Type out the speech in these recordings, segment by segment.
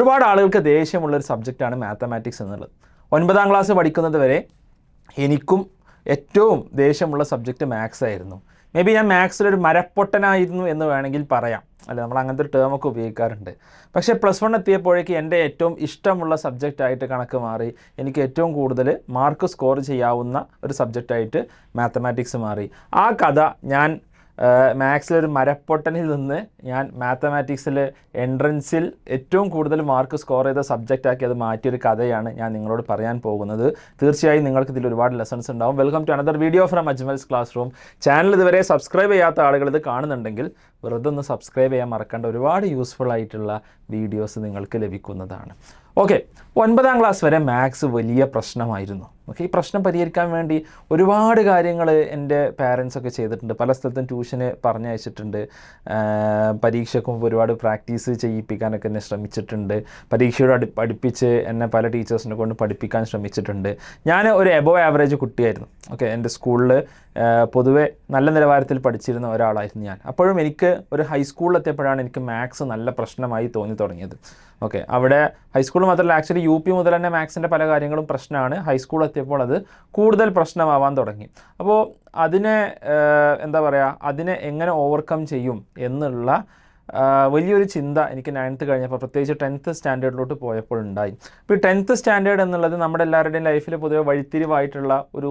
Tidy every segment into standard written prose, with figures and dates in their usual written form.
ഒരുപാട് ആളുകൾക്ക് ദേഷ്യമുള്ളൊരു സബ്ജക്റ്റാണ് മാത്തമാറ്റിക്സ് എന്നുള്ളത്. 9ാം ക്ലാസ് പഠിക്കുന്നത് വരെ എനിക്കും ഏറ്റവും ദേഷ്യമുള്ള സബ്ജക്റ്റ് മാത്സ് ആയിരുന്നു. മേ ബി ഞാൻ മാത്സിലൊരു മരപ്പൊട്ടനായിരുന്നു എന്ന് വേണമെങ്കിൽ പറയാം, അല്ല നമ്മൾ അങ്ങനത്തെ ഒരു ടേമൊക്കെ ഉപയോഗിക്കാറുണ്ട്. പക്ഷേ +1 എത്തിയപ്പോഴേക്ക് എൻ്റെ ഏറ്റവും ഇഷ്ടമുള്ള സബ്ജക്റ്റായിട്ട് കണക്ക് മാറി. എനിക്ക് ഏറ്റവും കൂടുതൽ മാർക്ക് സ്കോർ ചെയ്യാവുന്ന ഒരു സബ്ജക്റ്റായിട്ട് മാത്തമാറ്റിക്സ് മാറി. ആ കഥ ഞാൻ മാത്സിലൊരു മരപ്പൊട്ടനിൽ നിന്ന് ഞാൻ മാത്തമാറ്റിക്സിൽ എൻട്രൻസിൽ ഏറ്റവും കൂടുതൽ മാർക്ക് സ്കോർ ചെയ്ത സബ്ജക്റ്റാക്കി അത് മാറ്റിയൊരു കഥയാണ് ഞാൻ നിങ്ങളോട് പറയാൻ പോകുന്നത്. തീർച്ചയായും നിങ്ങൾക്ക് ഇതിൽ ഒരുപാട് ലെസൺസ് ഉണ്ടാവും. Welcome to another video from Ajmal's classroom. Channel ഇതുവരെ സബ്സ്ക്രൈബ് ചെയ്യാത്ത ആളുകൾ ഇത് കാണുന്നുണ്ടെങ്കിൽ വെറുതെ ഒന്ന് സബ്സ്ക്രൈബ് ചെയ്യാൻ മറക്കേണ്ട. ഒരുപാട് യൂസ്ഫുൾ ആയിട്ടുള്ള വീഡിയോസ് നിങ്ങൾക്ക് ലഭിക്കുന്നതാണ്. ഓക്കെ, 9ാം ക്ലാസ് വരെ മാത്സ് വലിയ പ്രശ്നമായിരുന്നു. ഓക്കെ, ഈ പ്രശ്നം പരിഹരിക്കാൻ വേണ്ടി ഒരുപാട് കാര്യങ്ങൾ എൻ്റെ പാരൻസൊക്കെ ചെയ്തിട്ടുണ്ട്. പല സ്ഥലത്തും ട്യൂഷന് പറഞ്ഞയച്ചിട്ടുണ്ട്. പരീക്ഷയ്ക്ക് മുമ്പ് ഒരുപാട് പ്രാക്ടീസ് ചെയ്യിപ്പിക്കാനൊക്കെ എന്നെ ശ്രമിച്ചിട്ടുണ്ട്. പരീക്ഷയോട് അടുപ്പിച്ച് എന്നെ പല ടീച്ചേഴ്സിനെ കൊണ്ട് പഠിപ്പിക്കാൻ ശ്രമിച്ചിട്ടുണ്ട്. ഞാൻ ഒരു എബോവ് ആവറേജ് കുട്ടിയായിരുന്നു. ഓക്കെ, എൻ്റെ സ്കൂളിൽ പൊതുവെ നല്ല നിലവാരത്തിൽ പഠിച്ചിരുന്ന ഒരാളായിരുന്നു ഞാൻ. അപ്പോഴും എനിക്ക് ഒരു ഹൈസ്കൂളിലെത്തിയപ്പോഴാണ് എനിക്ക് മാത്സ് നല്ല പ്രശ്നമായി തോന്നി തുടങ്ങിയത്. ഓക്കെ, അവിടെ ഹൈസ്കൂൾ മാത്രമല്ല, ആക്ച്വലി UP മുതൽ തന്നെ മാത്സിൻ്റെ പല കാര്യങ്ങളും പ്രശ്നമാണ്. ഹൈസ്കൂൾ എത്തിയപ്പോൾ അത് കൂടുതൽ പ്രശ്നമാവാൻ തുടങ്ങി. അപ്പോൾ അതിനെ അതിനെ എങ്ങനെ ഓവർകം ചെയ്യും എന്നുള്ള വലിയൊരു ചിന്ത എനിക്ക് 9th കഴിഞ്ഞപ്പോൾ, പ്രത്യേകിച്ച് 10th സ്റ്റാൻഡേർഡിലോട്ട് പോയപ്പോൾ ഉണ്ടായി. ഇപ്പോൾ ഈ 10th സ്റ്റാൻഡേർഡ് എന്നുള്ളത് നമ്മുടെ എല്ലാവരുടെയും ലൈഫിൽ പൊതുവെ വഴിത്തിരിവായിട്ടുള്ള ഒരു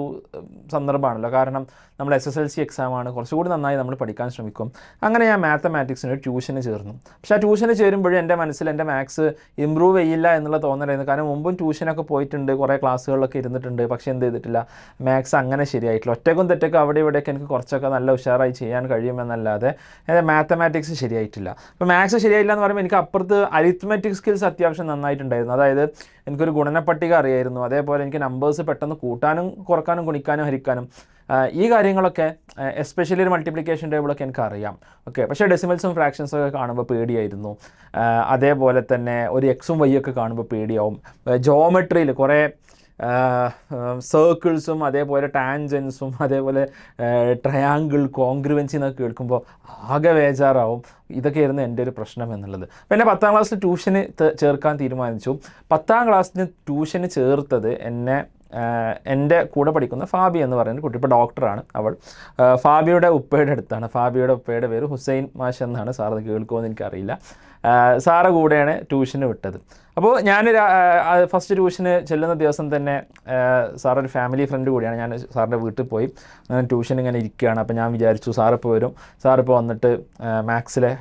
സന്ദർഭമാണല്ലോ. കാരണം നമ്മൾ SSLC എക്സാമാണ്, കുറച്ചുകൂടി നന്നായി നമ്മൾ പഠിക്കാൻ ശ്രമിക്കും. അങ്ങനെ ഞാൻ മാത്തമാറ്റിക്സിന് ട്യൂഷന് ചേർന്നു. പക്ഷേ ആ ട്യൂഷന് ചേരുമ്പോഴും എൻ്റെ മനസ്സിൽ എൻ്റെ മാത്സ് ഇമ്പ്രൂവ് ചെയ്യില്ല എന്നുള്ള തോന്നലായിരുന്നു. കാരണം മുമ്പും ട്യൂഷനൊക്കെ പോയിട്ടുണ്ട്, കുറേ ക്ലാസ്സുകളിലൊക്കെ ഇരുന്നിട്ടുണ്ട്. പക്ഷേ എന്ത് ചെയ്തിട്ടില്ല, മാത്സ് അങ്ങനെ ശരിയായിട്ടില്ല. ഒറ്റക്കും തെറ്റൊക്കെ അവിടെ ഇവിടെയൊക്കെ എനിക്ക് കുറച്ചൊക്കെ നല്ല ഉഷാറായി ചെയ്യാൻ കഴിയുമെന്നല്ലാതെ മാത്തമാറ്റിക്സ് ശരിയായിട്ടില്ല. അപ്പോൾ മാത്സ് ശരിയായില്ല എന്ന് പറയുമ്പോൾ എനിക്ക് അപ്പുറത്ത് അരിത്മെറ്റിക് സ്കിൽസ് അത്യാവശ്യം നന്നായിട്ടുണ്ടായിരുന്നു. അതായത് എനിക്കൊരു ഗുണനപ്പട്ടിക അറിയായിരുന്നു. അതേപോലെ എനിക്ക് നമ്പേഴ്സ് പെട്ടെന്ന് കൂട്ടാനും കുറക്കാനും ഗുണിക്കാനും ഹരിക്കാനും ഈ കാര്യങ്ങളൊക്കെ, എസ്പെഷ്യലി ഒരു മൾട്ടിപ്ലിക്കേഷൻ ടേബിളൊക്കെ എനിക്ക് അറിയാം. ഓക്കെ, പക്ഷേ ഡെസിമൽസും ഫ്രാക്ഷൻസൊക്കെ കാണുമ്പോൾ പേടിയായിരുന്നു. അതേപോലെ തന്നെ ഒരു X ഉം Y ഒക്കെ കാണുമ്പോൾ പേടിയാവും. ജോമെട്രിയിൽ കുറേ സർക്കിൾസും അതേപോലെ ടാൻജൻസും അതേപോലെ ട്രയാങ്കിൾ, കോൺഗ്രുവൻസി എന്നൊക്കെ കേൾക്കുമ്പോൾ ആകെ ബേജാറാവും. ഇതൊക്കെയായിരുന്നു എൻ്റെ ഒരു പ്രശ്നം എന്നുള്ളത്. അപ്പോൾ എന്നെ 10ാം ക്ലാസ്സിൽ ട്യൂഷന് ചേർക്കാൻ തീരുമാനിച്ചു. 10ാം ക്ലാസ്സിന് ട്യൂഷന് ചേർത്തത് എൻ്റെ കൂടെ പഠിക്കുന്ന ഫാബി എന്ന് പറയുന്ന കുട്ടി, ഇപ്പോൾ ഡോക്ടറാണ് അവൾ. ഫാബിയുടെ ഉപ്പയുടെ അടുത്താണ്. ഫാബിയുടെ ഉപ്പയുടെ പേര് ഹുസൈൻ മാഷ് എന്നാണ്. സാർ അത് കേൾക്കുമെന്ന് എനിക്കറിയില്ല. സാറ് കൂടെയാണ് ട്യൂഷന് വിട്ടത്. അപ്പോൾ ഞാൻ ഫസ്റ്റ് ട്യൂഷന് ചെല്ലുന്ന ദിവസം തന്നെ സാറൊരു ഫാമിലി ഫ്രണ്ട് കൂടിയാണ്. ഞാൻ സാറിൻ്റെ വീട്ടിൽ പോയി ഞാൻ ട്യൂഷൻ ഇങ്ങനെ ഇരിക്കുകയാണ്. അപ്പോൾ ഞാൻ വിചാരിച്ചു സാറിപ്പോൾ വരും, സാറിപ്പോൾ വന്നിട്ട് മാത്സിലെ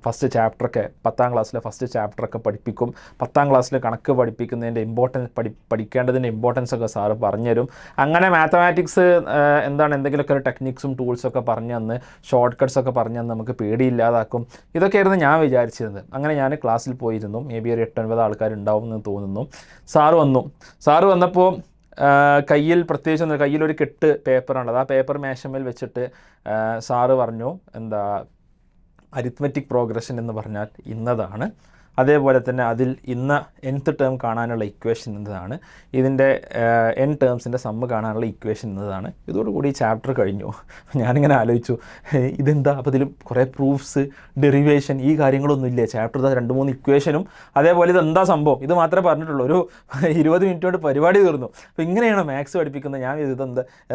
ഫസ്റ്റ് ചാപ്റ്ററൊക്കെ, 10ാം ക്ലാസ്സിലെ ഫസ്റ്റ് ചാപ്റ്ററൊക്കെ പഠിപ്പിക്കും. 10ാം ക്ലാസ്സിൽ കണക്ക് പഠിപ്പിക്കുന്നതിൻ്റെ പഠിക്കേണ്ടതിൻ്റെ ഇമ്പോർട്ടൻസ് ഒക്കെ സാറ് പറഞ്ഞുതരും. അങ്ങനെ മാത്തമാറ്റിക്സ് എന്തെങ്കിലുമൊക്കെ ഒരു ടെക്നിക്സും ടൂൾസൊക്കെ പറഞ്ഞു തന്ന്, ഷോർട്ട് കട്ട്സൊക്കെ പറഞ്ഞു തന്ന് നമുക്ക് പേടിയില്ലാതാക്കും. ഇതൊക്കെയായിരുന്നു ഞാൻ വിചാരിച്ചിരുന്നത്. അങ്ങനെ ഞാൻ ക്ലാസ്സിൽ പോയിരുന്നു. മേ ബി ഒരു 8-9 ആൾക്കാരുണ്ടാവും എന്ന് തോന്നുന്നു. സാറ് വന്നപ്പോൾ കയ്യിലൊരു കെട്ട് പേപ്പറാണത്. ആ പേപ്പർ മേശമേൽ വെച്ചിട്ട് സാറ് പറഞ്ഞു, അരിത്മെറ്റിക് പ്രോഗ്രഷൻ എന്ന് പറഞ്ഞാൽ ഇന്നതാണ്. അതേപോലെ തന്നെ അതിൽ ഇന്ന് nth ടേം കാണാനുള്ള ഇക്വേഷൻ എന്നതാണ്, ഇതിൻ്റെ n ടേംസിൻ്റെ സമ്മ് കാണാനുള്ള ഇക്വേഷൻ എന്നതാണ്. ഇതോടുകൂടി ഈ ചാപ്റ്റർ കഴിഞ്ഞു. ഞാനിങ്ങനെ ആലോചിച്ചു, ഇതെന്താ, അപ്പോൾ ഇതിൽ കുറേ പ്രൂഫ്സ്, ഡെറിവേഷൻ, ഈ കാര്യങ്ങളൊന്നും ഇല്ലേ? ചാപ്റ്റർ 2-3 ഇക്വേഷനും അതേപോലെ ഇതെന്താ സംഭവം, ഇത് മാത്രമേ പറഞ്ഞിട്ടുള്ളൂ. ഒരു 20 മിനിറ്റ് കൊണ്ട് പരിപാടി തീർന്നു. അപ്പോൾ ഇങ്ങനെയാണോ മാത്സ് പഠിപ്പിക്കുന്നത്? ഞാൻ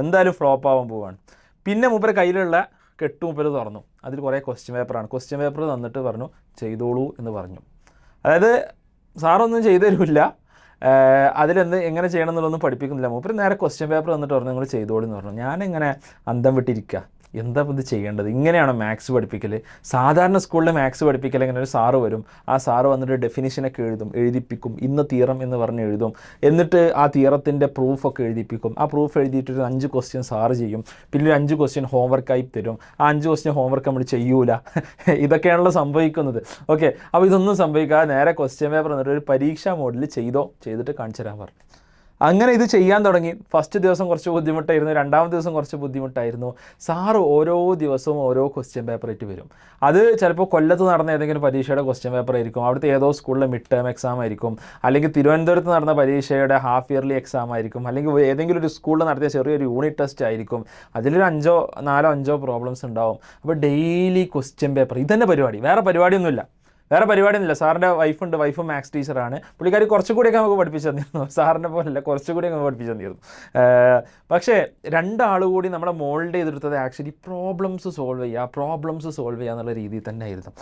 എന്തായാലും ഫ്ലോപ്പ് ആവാൻ പോവുകയാണ്. പിന്നെ മൂപ്പരെ കയ്യിലുള്ള കെട്ട് മൂപ്പര് തുറന്നു. അതിൽ കുറേ ക്വസ്റ്റ്യൻ പേപ്പറാണ്. ക്വസ്റ്റ്യൻ പേപ്പർ തന്നിട്ട് പറഞ്ഞു ചെയ്തോളൂ എന്ന് പറഞ്ഞു. അതായത് സാറൊന്നും ചെയ്തു തരില്ല, എങ്ങനെ ചെയ്യണം എന്നുള്ളതൊന്നും പഠിപ്പിക്കുന്നില്ല. മൂപ്പര് നേരെ ക്വസ്റ്റ്യൻ പേപ്പർ തന്നിട്ട് പറഞ്ഞു നിങ്ങൾ ചെയ്തോളൂ എന്ന് പറഞ്ഞു. ഞാനിങ്ങനെ അന്തം വിട്ടിരിക്കുക, എന്താ ഇത് ചെയ്യേണ്ടത്? ഇങ്ങനെയാണോ മാത്സ് പഠിപ്പിക്കൽ? സാധാരണ സ്കൂളിലെ മാത്സ് പഠിപ്പിക്കൽ ഇങ്ങനെ ഒരു സാറ് വരും, ആ സാറ് വന്നിട്ട് ഡെഫിനിഷനൊക്കെ എഴുതിപ്പിക്കും, ഇന്ന് തിയറം എന്ന് പറഞ്ഞ് എഴുതും, എന്നിട്ട് ആ തിയറത്തിൻ്റെ പ്രൂഫൊക്കെ എഴുതിപ്പിക്കും. ആ പ്രൂഫ് എഴുതിയിട്ടൊരു 5 ക്വസ്റ്റ്യൻ സാറ് ചെയ്യും, പിന്നെ ഒരു 5 ക്വസ്റ്റ്യൻ ഹോംവർക്കായി തരും. ആ 5 ക്വസ്റ്റ്യൻ ഹോംവർക്ക് നമ്മൾ ചെയ്യൂല. ഇതൊക്കെയാണല്ലോ സംഭവിക്കുന്നത്. ഓക്കെ, അപ്പോൾ ഇതൊന്നും സംഭവിക്കാതെ നേരെ ക്വസ്റ്റ്യൻ പേപ്പർ എന്നിട്ട് ഒരു പരീക്ഷാ മോഡിൽ ചെയ്തിട്ട് കാണിച്ചു തരാൻ പറഞ്ഞു. അങ്ങനെ ഇത് ചെയ്യാൻ തുടങ്ങി. ഫസ്റ്റ് ദിവസം കുറച്ച് ബുദ്ധിമുട്ടായിരുന്നു, 2ാമത്തെ ദിവസം കുറച്ച് ബുദ്ധിമുട്ടായിരുന്നു. സാറ് ഓരോ ദിവസവും ഓരോ ക്വസ്റ്റ്യൻ പേപ്പറായിട്ട് വരും. അത് ചിലപ്പോൾ കൊല്ലത്ത് നടന്ന ഏതെങ്കിലും പരീക്ഷയുടെ ക്വസ്റ്റ്യൻ പേപ്പർ ആയിരിക്കും, അവിടുത്തെ ഏതോ സ്കൂളിലെ മിഡ് ടേം എക്സാം ആയിരിക്കും, അല്ലെങ്കിൽ തിരുവനന്തപുരത്ത് നടന്ന പരീക്ഷയുടെ ഹാഫ് ഇയർലി എക്സാം ആയിരിക്കും, അല്ലെങ്കിൽ ഏതെങ്കിലും ഒരു സ്കൂളിൽ നടത്തിയ ചെറിയൊരു യൂണിറ്റ് ടെസ്റ്റ് ആയിരിക്കും. അതിലൊരു 4-5 പ്രോബ്ലംസ് ഉണ്ടാവും. അപ്പോൾ ഡെയിലി ക്വസ്റ്റ്യൻ പേപ്പർ, ഇതന്നെ പരിപാടി, വേറെ പരിപാടിയൊന്നുമില്ല. വേറെ പരിപാടിയൊന്നുമില്ല. സാറിൻ്റെ വൈഫുണ്ട്, വൈഫ് മാത്സ് ടീച്ചറാണ്. പുള്ളിക്കാരി കുറച്ചുകൂടിയൊക്കെ നമുക്ക് പഠിപ്പിച്ചു തന്നിരുന്നു. സാറിനെ പോലല്ല, കുറച്ചുകൂടി നമുക്ക് പഠിപ്പിച്ചു തന്നിരുന്നു. പക്ഷേ രണ്ടാൾ കൂടി നമ്മളെ മോൾഡ് ചെയ്തെടുത്തത് ആക്ച്വലി പ്രോബ്ലംസ് സോൾവ് ചെയ്യുക എന്നുള്ള രീതിയിൽ തന്നെ ആയിരുന്നു.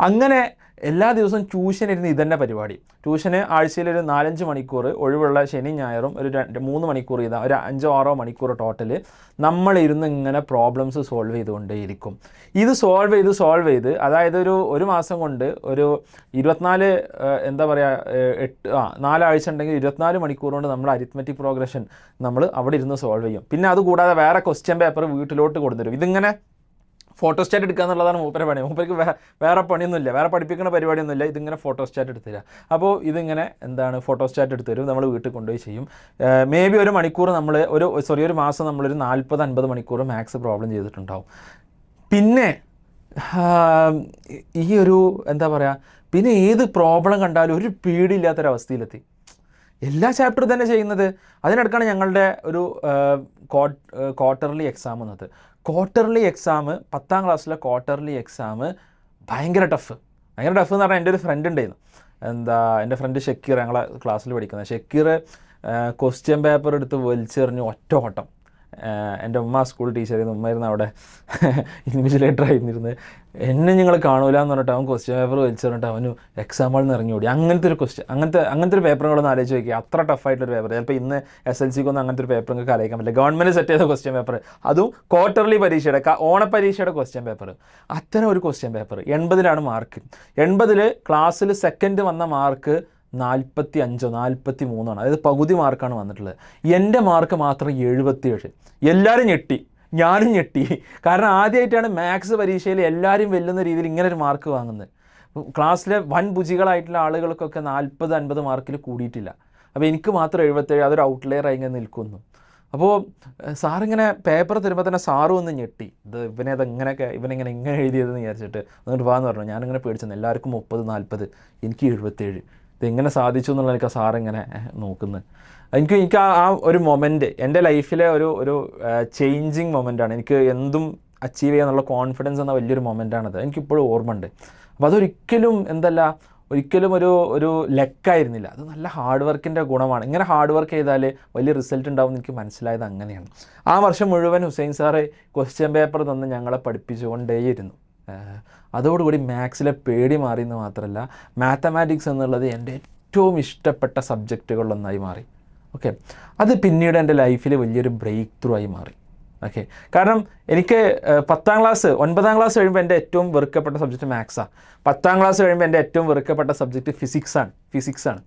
അങ്ങനെ എല്ലാ ദിവസവും ട്യൂഷൻ ഇരുന്ന് ഇതന്നെ പരിപാടി. ട്യൂഷന് ആഴ്ചയിൽ ഒരു 4-5 മണിക്കൂർ, ഒഴിവുള്ള ശനി ഞായറും ഒരു 3 മണിക്കൂർ ചെയ്താൽ ഒരു 5-6 മണിക്കൂർ ടോട്ടൽ നമ്മളിരുന്ന് ഇങ്ങനെ പ്രോബ്ലംസ് സോൾവ് ചെയ്തുകൊണ്ടേയിരിക്കും. ഇത് സോൾവ് ചെയ്ത് അതായത് ഒരു മാസം കൊണ്ട് ഒരു 24 എന്താ പറയുക 4 ആഴ്ച ഉണ്ടെങ്കിൽ 24 മണിക്കൂർ കൊണ്ട് നമ്മൾ അരിത്മെറ്റിക് പ്രോഗ്രഷൻ നമ്മൾ അവിടെ ഇരുന്ന് സോൾവ് ചെയ്യും. പിന്നെ അതുകൂടാതെ വേറെ ക്വസ്റ്റ്യൻ പേപ്പർ വീട്ടിലോട്ട് കൊണ്ടുവരും. ഇതിങ്ങനെ ഫോട്ടോസ്റ്റാറ്റ് എടുക്കുക എന്നുള്ളതാണ് മൂപ്പരെ പണി. മൂപ്പർക്ക് വേറെ പണിയൊന്നുമില്ല, വേറെ പഠിപ്പിക്കുന്ന പരിപാടിയൊന്നുമില്ല. ഇതിങ്ങനെ ഫോട്ടോസ്റ്റാറ്റ് എടുത്തു തരിക. അപ്പോൾ ഇതിങ്ങനെ ഫോട്ടോസ്റ്റാറ്റ് എടുത്ത് തരും, നമ്മൾ വീട്ടിൽ കൊണ്ടുപോയി ചെയ്യും. മേ ബി ഒരു മണിക്കൂർ നമ്മൾ ഒരു മാസം നമ്മളൊരു 40-50 മണിക്കൂർ മാത്സ് പ്രോബ്ലം ചെയ്തിട്ടുണ്ടാവും. പിന്നെ ഈ എന്താ പറയുക, പിന്നെ ഏത് പ്രോബ്ലം കണ്ടാലും ഒരു പേടിയില്ലാത്തൊരവസ്ഥയിലെത്തി. എല്ലാ ചാപ്റ്ററും തന്നെ ചെയ്യുന്നത്. അതിനിടക്കാണ് ഞങ്ങളുടെ ഒരു ക്വാർട്ടർലി എക്സാം വന്നത്. ക്വാർട്ടർലി എക്സാം 10ാം ക്ലാസ്സിലെ ക്വാർട്ടർലി എക്സാം ഭയങ്കര ടഫ് എന്ന് പറഞ്ഞാൽ എൻ്റെ ഒരു ഫ്രണ്ട് ഉണ്ടായിരുന്നു. എൻ്റെ ഫ്രണ്ട് ഷക്കീർ, ഞങ്ങളെ ക്ലാസ്സിൽ പഠിക്കുന്നത് ഷക്കീർ. ക്വസ്റ്റ്യൻ പേപ്പർ എടുത്ത് വലിച്ചെറിഞ്ഞ് ഒറ്റ ഓട്ടം. എൻ്റെ ഉമ്മ സ്കൂൾ ടീച്ചറായിരുന്നു, ഉമ്മയായിരുന്നു അവിടെ ഇൻവിജിലേറ്റർ ആയിരുന്നിരുന്നത്. എന്നെ നിങ്ങൾ കാണൂല എന്ന് പറഞ്ഞിട്ട് അവൻ ക്വസ്റ്റ്യൻ പേപ്പർ വലിച്ചെറിഞ്ഞിട്ട് അവന് എക്സാം ഹാളിൽ നിന്ന് ഇറങ്ങി ഓടി. അങ്ങനത്തെ ഒരു പേപ്പറുകളൊന്ന് ആലോചിച്ച് നോക്കി. അത്ര ടഫായിട്ടൊരു പേപ്പർ. ചിലപ്പോൾ ഇന്ന് SLCക്കൊന്നും അങ്ങനത്തെ ഒരു പേപ്പർ നിങ്ങൾക്ക് അറിയിക്കാൻ പറ്റില്ല. ഗവൺമെൻറ് സെറ്റ് ചെയ്ത ക്വസ്റ്റ്യൻ പേപ്പർ, അതും ക്വാർട്ടർലി പരീക്ഷയുടെ ഓണപ്പരീക്ഷയുടെ ക്വസ്റ്റ്യൻ പേപ്പർ. അത്തരം ഒരു ക്വസ്റ്റ്യൻ പേപ്പർ 80ലാണ് മാർക്ക്. 80 ക്ലാസ്സിൽ സെക്കൻഡ് വന്ന മാർക്ക് 45 43, അതായത് പകുതി മാർക്കാണ് വന്നിട്ടുള്ളത്. എൻ്റെ മാർക്ക് മാത്രം 77. എല്ലാവരും ഞെട്ടി, ഞാനും ഞെട്ടി. കാരണം ആദ്യമായിട്ടാണ് മാത്സ് പരീക്ഷയിൽ എല്ലാവരും വെല്ലുന്ന രീതിയിൽ ഇങ്ങനെ ഒരു മാർക്ക് വാങ്ങുന്നത്. ക്ലാസ്സിലെ വൻ ഭുജികളായിട്ടുള്ള ആളുകൾക്കൊക്കെ 40-50 മാർക്കിൽ കൂടിയിട്ടില്ല. അപ്പോൾ എനിക്ക് മാത്രം 77. അതൊരു ഔട്ട്ലെയർ ആയി ഇങ്ങനെ നിൽക്കുന്നു. അപ്പോൾ സാറിങ്ങനെ പേപ്പർ തരുമ്പോൾ തന്നെ സാറും ഒന്ന് ഞെട്ടി. ഇവനെങ്ങനെ എഴുതിയതെന്ന് വിചാരിച്ചിട്ട് എന്നിട്ട് വാന്ന് പറഞ്ഞു. ഞാനിങ്ങനെ പേടിച്ചെന്ന്. എല്ലാവർക്കും 30-40, എനിക്ക് 77. ഇതെങ്ങനെ സാധിച്ചു എന്നുള്ള എനിക്ക് സാറിങ്ങനെ നോക്കുന്നത്. എനിക്ക് ആ ഒരു മൊമെൻറ്റ് എൻ്റെ ലൈഫിലെ ഒരു ചേഞ്ചിങ് മൊമെൻ്റാണ്. എനിക്ക് എന്തും അച്ചീവ് ചെയ്യാന്നുള്ള കോൺഫിഡൻസ് എന്ന വലിയൊരു മൊമെൻ്റാണത്. എനിക്കിപ്പോഴും ഓർമ്മയുണ്ട്. അപ്പോൾ അതൊരിക്കലും ഒരിക്കലും ഒരു ലക്കായിരുന്നില്ല. അത് നല്ല ഹാർഡ് വർക്കിൻ്റെ ഗുണമാണ്. ഇങ്ങനെ ഹാർഡ് വർക്ക് ചെയ്താൽ വലിയ റിസൾട്ട് ഉണ്ടാവും എന്ന് എനിക്ക് മനസ്സിലായത് അങ്ങനെയാണ്. ആ വർഷം മുഴുവൻ ഹുസൈൻ സാറ് ക്വസ്റ്റ്യൻ പേപ്പർ തന്ന് ഞങ്ങളെ പഠിപ്പിച്ചുകൊണ്ടേയിരുന്നു. അതോടുകൂടി മാത്സിലെ പേടി മാറിയെന്ന് മാത്രമല്ല, മാത്തമാറ്റിക്സ് എന്നുള്ളത് എൻ്റെ ഏറ്റവും ഇഷ്ടപ്പെട്ട സബ്ജക്റ്റുകളിലൊന്നായി മാറി. ഓക്കെ, അത് പിന്നീട് എൻ്റെ ലൈഫിൽ വലിയൊരു ബ്രേക്ക് ത്രൂ ആയി മാറി. ഓക്കെ, കാരണം എനിക്ക് 9ാം ക്ലാസ് കഴിയുമ്പോൾ എൻ്റെ ഏറ്റവും വെറുക്കപ്പെട്ട സബ്ജക്റ്റ് മാത്സാണ്. 10ാം ക്ലാസ് കഴിയുമ്പോൾ എൻ്റെ ഏറ്റവും വെറുക്കപ്പെട്ട സബ്ജക്റ്റ് ഫിസിക്സാണ്.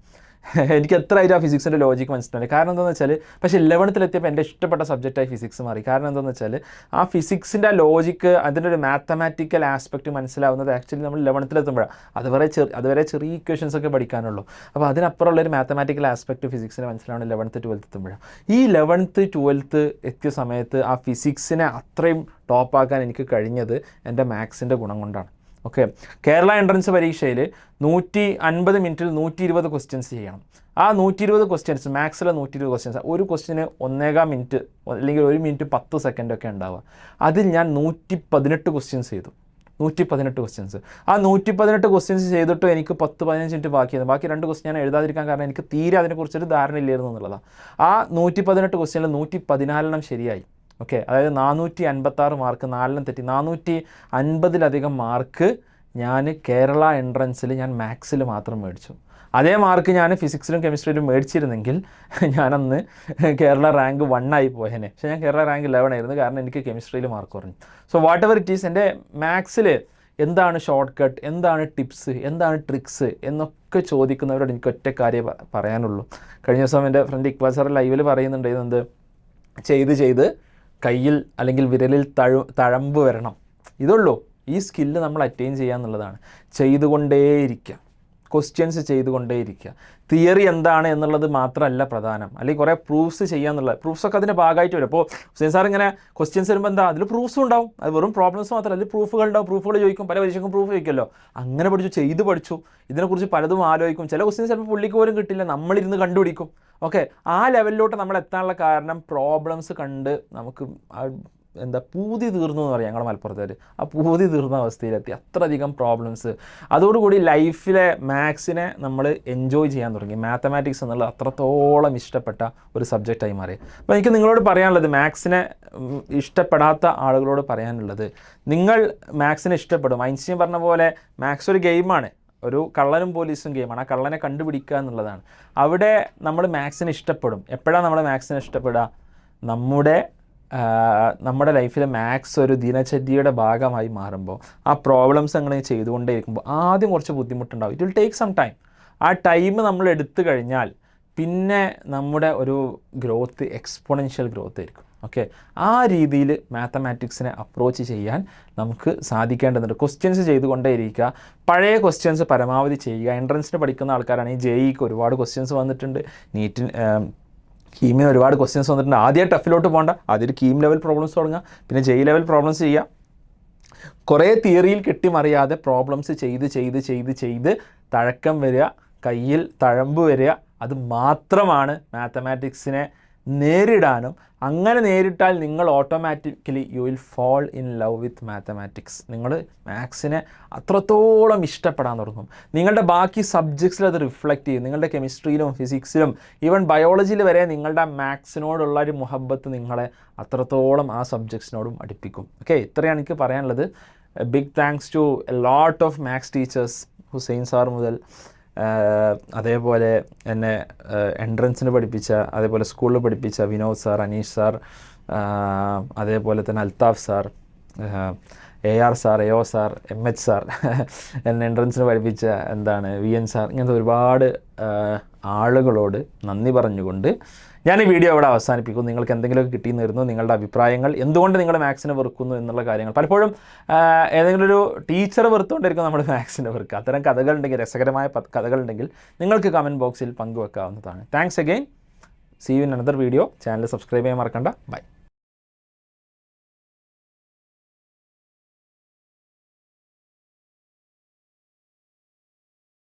എനിക്ക് എത്ര ആയിട്ട് ആ ഫിസിക്സിൻ്റെ ലോജിക്ക് മനസ്സിലായി. കാരണം എന്താണെന്ന് വെച്ചാൽ, പക്ഷേ 11ലെത്തിയപ്പോൾ എൻ്റെ ഇഷ്ടപ്പെട്ട സബ്ജക്റ്റായി ഫിസിക്സ് മാറി. കാരണം എന്താണെന്ന് വെച്ചാൽ, ആ ഫിസിക്സിൻ്റെ ലോജിക്ക്, അതിൻ്റെ ഒരു മാത്തമാറ്റിക്കൽ ആസ്പെക്റ്റ് മനസ്സിലാവുന്നത് ആക്ച്വലി നമ്മൾ 11ലെത്തുമ്പോഴാണ്. അതുവരെ ചെറിയ ഇക്വേഷൻസ് ഒക്കെ പഠിക്കാനുള്ളൂ. അപ്പോൾ അതിനപ്പുറമുള്ളൊരു മാത്തമാറ്റിക്കൽ ആസ്പെക്റ്റ് ഫിസിക്സിന് മനസ്സിലാവുന്നത് 11th 12th എത്തുമ്പോഴാണ്. ഈ 11th 12th എത്തിയ സമയത്ത് ആ ഫിസിക്സിനെ അത്രയും ടോപ്പാക്കാൻ എനിക്ക് കഴിഞ്ഞത് എൻ്റെ മാത്സിൻ്റെ ഗുണം കൊണ്ടാണ്. ഓക്കെ, കേരള എൻട്രൻസ് പരീക്ഷയിൽ 150 മിനിറ്റിൽ 120 ക്വസ്റ്റ്യൻസ് ചെയ്യണം. ആ 120 ക്വസ്റ്റ്യൻസ്, മാത്സിലെ 120 ക്വസ്റ്റ്യൻസ്, ഒരു ക്വസ്റ്റ്യന് 1.25 മിനിറ്റ് അല്ലെങ്കിൽ 1 മിനിറ്റ് 10 സെക്കൻഡൊക്കെ ഉണ്ടാവുക. അതിൽ ഞാൻ 118 ക്വസ്റ്റ്യൻസ് ചെയ്തു. 118 ക്വസ്റ്റ്യൻസ്. ആ 118 ക്വസ്റ്റ്യൻസ് ചെയ്തിട്ട് എനിക്ക് 10-15 മിനിറ്റ് ബാക്കിയായിരുന്നു. ബാക്കി 2 ക്വസ്റ്റ്യൻ ഞാൻ എഴുതാതിരിക്കാൻ കാരണം എനിക്ക് തീരെ അതിനെക്കുറിച്ചൊരു ധാരണ ഇല്ലായിരുന്നു എന്നുള്ളതാണ്. ആ 118 ക്വസ്റ്റ്യനിൽ 114 ശരിയായി. ഓക്കെ, അതായത് 456 മാർക്ക്, 4 തെറ്റി 450-ലധികം മാർക്ക് ഞാൻ കേരള എൻട്രൻസിൽ ഞാൻ മാത്സിൽ മാത്രം മേടിച്ചു. അതേ മാർക്ക് ഞാൻ ഫിസിക്സിലും കെമിസ്ട്രിയിലും മേടിച്ചിരുന്നെങ്കിൽ ഞാനന്ന് കേരള റാങ്ക് 1 ആയി പോയേനെ. പക്ഷേ ഞാൻ കേരള റാങ്ക് 11 ആയിരുന്നു, കാരണം എനിക്ക് കെമിസ്ട്രിയിൽ മാർക്ക് കുറഞ്ഞു. So what ever it is, എൻ്റെ മാത്സിൽ എന്താണ് ഷോർട്ട് കട്ട്, എന്താണ് ടിപ്സ്, എന്താണ് ട്രിക്സ് എന്നൊക്കെ ചോദിക്കുന്നവരോട് എനിക്ക് ഒറ്റ കാര്യം പറയാനുള്ളൂ. കഴിഞ്ഞ ദിവസം എൻ്റെ ഫ്രണ്ട് ഇക്ബാൽ സാർ ലൈവിൽ പറയുന്നുണ്ടായിരുന്നത്, ചെയ്ത് കയ്യിൽ അല്ലെങ്കിൽ വിരലിൽ തഴമ്പ് വരണം. ഇതുള്ളൂ. ഈ സ്കില്ല് നമ്മൾ അറ്റൈൻ ചെയ്യുക എന്നുള്ളതാണ്. ചെയ്തുകൊണ്ടേയിരിക്കുക, ക്വസ്റ്റ്യൻസ് ചെയ്തുകൊണ്ടേയിരിക്കുക. തിയറി എന്താണ് എന്നുള്ളത് മാത്രമല്ല പ്രധാനം, അല്ലെങ്കിൽ കുറേ പ്രൂഫ്സ് ചെയ്യാന്നുള്ളത്. പ്രൂഫ്സൊക്കെ അതിൻ്റെ ഭാഗമായിട്ട് വരും. അപ്പോൾ ഹുസൈൻ സാർ ഇങ്ങനെ ക്വസ്റ്റ്യൻസ് വരുമ്പോൾ എന്താ, അതിൽ പ്രൂഫ്സും ഉണ്ടാവും. അത് വെറും പ്രോബ്ലംസ് മാത്രമല്ല, അതിൽ പ്രൂഫുകൾ ഉണ്ടാവും. പ്രൂഫുകൾ ചോദിക്കും, പല പരീക്ഷയ്ക്കും പ്രൂഫ് ചോദിക്കുമല്ലോ. അങ്ങനെ പഠിച്ചു. ഇതിനെക്കുറിച്ച് പലതും ആലോചിക്കും. ചില ക്വസ്റ്റ്യൻസ് ചിലപ്പോൾ പുള്ളിക്ക് പോലും കിട്ടില്ല, നമ്മളിരുന്ന് കണ്ടുപിടിക്കും. ഓക്കെ, ആ ലെവലിലോട്ട് നമ്മൾ എത്താനുള്ള കാരണം പ്രോബ്ലംസ് കണ്ട് നമുക്ക് എന്താ പൂതി തീർന്നു എന്ന് പറയാം ഞങ്ങളുടെ മലപ്പുറത്തുകാർ. ആ പൂതി തീർന്ന അവസ്ഥയിലെത്തി. അത്രയധികം പ്രോബ്ലംസ്. അതോടുകൂടി ലൈഫിലെ മാത്സിനെ നമ്മൾ എൻജോയ് ചെയ്യാൻ തുടങ്ങി. മാത്തമാറ്റിക്സ് എന്നുള്ളത് അത്രത്തോളം ഇഷ്ടപ്പെട്ട ഒരു സബ്ജക്റ്റായി മാറി. അപ്പോൾ എനിക്ക് നിങ്ങളോട് പറയാനുള്ളത്, മാത്സിനെ ഇഷ്ടപ്പെടാത്ത ആളുകളോട് പറയാനുള്ളത്, നിങ്ങൾ മാത്സിനെ ഇഷ്ടപ്പെടും. ഐൻസ്റ്റീൻ പറഞ്ഞ പോലെ മാത്സ് ഒരു ഗെയിമാണ്, ഒരു കള്ളനും പോലീസും ഗെയിമാണ്. ആ കള്ളനെ കണ്ടുപിടിക്കുക എന്നുള്ളതാണ്. അവിടെ നമ്മൾ മാത്സിനെ ഇഷ്ടപ്പെടും. എപ്പോഴാണ് നമ്മൾ മാത്സിനെ ഇഷ്ടപ്പെടുക? നമ്മുടെ ലൈഫിലെ മാത്സ് ഒരു ദിനചര്യയുടെ ഭാഗമായി മാറുമ്പോൾ, ആ പ്രോബ്ലംസ് അങ്ങനെ ചെയ്തുകൊണ്ടേ ഇരിക്കുമ്പോൾ ആദ്യം കുറച്ച് ബുദ്ധിമുട്ടുണ്ടാവും. It will take some time. ആ ടൈം നമ്മൾ എടുത്തു കഴിഞ്ഞാൽ പിന്നെ നമ്മുടെ ഒരു ഗ്രോത്ത് എക്സ്പോണൻഷ്യൽ ഗ്രോത്ത് ആയിരിക്കും. ഓക്കെ, ആ രീതിയിൽ മാത്തമാറ്റിക്സിനെ അപ്രോച്ച് ചെയ്യാൻ നമുക്ക് സാധിക്കേണ്ടതുണ്ട്. ക്വസ്റ്റ്യൻസ് ചെയ്തുകൊണ്ടേ ഇരിക്കുക. പഴയ ക്വസ്റ്റ്യൻസ് പരമാവധി ചെയ്യുക. എൻട്രൻസിന് പഠിക്കുന്ന ആൾക്കാരാണെങ്കിൽ ജെഇക്ക് ഒരുപാട് ക്വസ്റ്റ്യൻസ് വന്നിട്ടുണ്ട്, നീറ്റിന് കീമിന് ഒരുപാട് ക്വസ്റ്റ്യൻസ് വന്നിട്ടുണ്ട്. ആദ്യം ടഫിലോട്ട് പോകണ്ട, ആദ്യം ഒരു കീം ലെവൽ പ്രോബ്ലംസ് തുടങ്ങുക, പിന്നെ ജെഇ ലെവൽ പ്രോബ്ലംസ് ചെയ്യുക. കുറേ തിയറിയിൽ കെട്ടിമറിയാതെ പ്രോബ്ലംസ് ചെയ്ത് തഴക്കം വരിക, കയ്യിൽ തഴമ്പ് വരിക. അത് മാത്രമാണ് മാത്തമാറ്റിക്സിനെ നേരിടാനും. അങ്ങനെ നേരിട്ടാൽ നിങ്ങൾ automatically you will fall in love with mathematics. നിങ്ങൾ മാത്സിനെ അത്രത്തോളം ഇഷ്ടപ്പെടാൻ തുടങ്ങും. നിങ്ങളുടെ ബാക്കി സബ്ജക്ട്സിൽ അത് റിഫ്ലക്റ്റ് ചെയ്യും. നിങ്ങളുടെ കെമിസ്ട്രിയിലും ഫിസിക്സിലും ഈവൻ ബയോളജിയിൽ വരെ നിങ്ങളുടെ മാത്സിനോടുള്ള ഒരു മുഹബത്ത് നിങ്ങളെ അത്രത്തോളം ആ സബ്ജക്ട്സിനോടും അടുപ്പിക്കും. ഓക്കെ, ഇത്രയാണ് എനിക്ക് പറയാനുള്ളത്. Big thanks to a lot of maths teachers, Hussain sir മുതൽ അതേപോലെ എന്നെ എൻട്രൻസിന് പഠിപ്പിച്ച, അതേപോലെ സ്കൂളിൽ പഠിപ്പിച്ച വിനോദ് സാർ, അനീഷ് സാർ, അതേപോലെ തന്നെ Althaf sir, AR sir, AO sir, MH sir, എന്നെ എൻട്രൻസിന് പഠിപ്പിച്ച VN സാർ, ഇങ്ങനത്തെ ഒരുപാട് ആളുകളോട് നന്ദി പറഞ്ഞുകൊണ്ട് ഞാൻ ഈ വീഡിയോ അവിടെ അവസാനിപ്പിക്കുന്നു. നിങ്ങൾക്ക് എന്തെങ്കിലുമൊക്കെ കിട്ടിയെന്ന് വരുന്നു, നിങ്ങളുടെ അഭിപ്രായങ്ങൾ, എന്തുകൊണ്ട് നിങ്ങൾ മാത്സിനെ വെറുക്കുന്നു എന്നുള്ള കാര്യങ്ങൾ. പലപ്പോഴും ഏതെങ്കിലും ഒരു ടീച്ചറെ വെറുത്തുകൊണ്ടിരിക്കും നമ്മൾ മാത്സിനെ വെറുക്കുക. അത്തരം കഥകളുണ്ടെങ്കിൽ, രസകരമായ കഥകളുണ്ടെങ്കിൽ നിങ്ങൾക്ക് കമൻറ്റ് ബോക്സിൽ പങ്കുവെക്കാവുന്നതാണ്. Thanks again. See you in another video. Channel subscribe ചെയ്യാൻ മറക്കണ്ട. ബൈ.